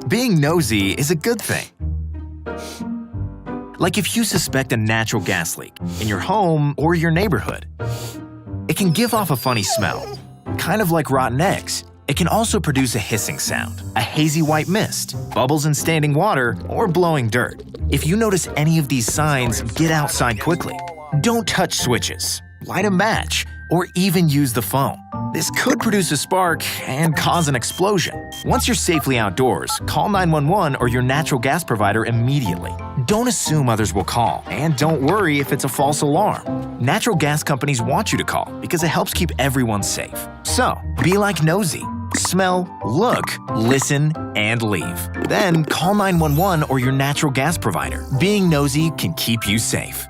Being nosy is a good thing. Like if you suspect a natural gas leak in your home or your neighborhood. It can give off a funny smell, kind of like rotten eggs. It can also produce a hissing sound, a hazy white mist, bubbles in standing water, or blowing dirt. If you notice any of these signs, get outside quickly. Don't touch switches, light a match, or even use the phone. This could produce a spark and cause an explosion. Once you're safely outdoors, call 911 or your natural gas provider immediately. Don't assume others will call, and don't worry if it's a false alarm. Natural gas companies want you to call because it helps keep everyone safe. So, be like Nosy. Smell, look, listen, and leave. Then call 911 or your natural gas provider. Being nosy can keep you safe.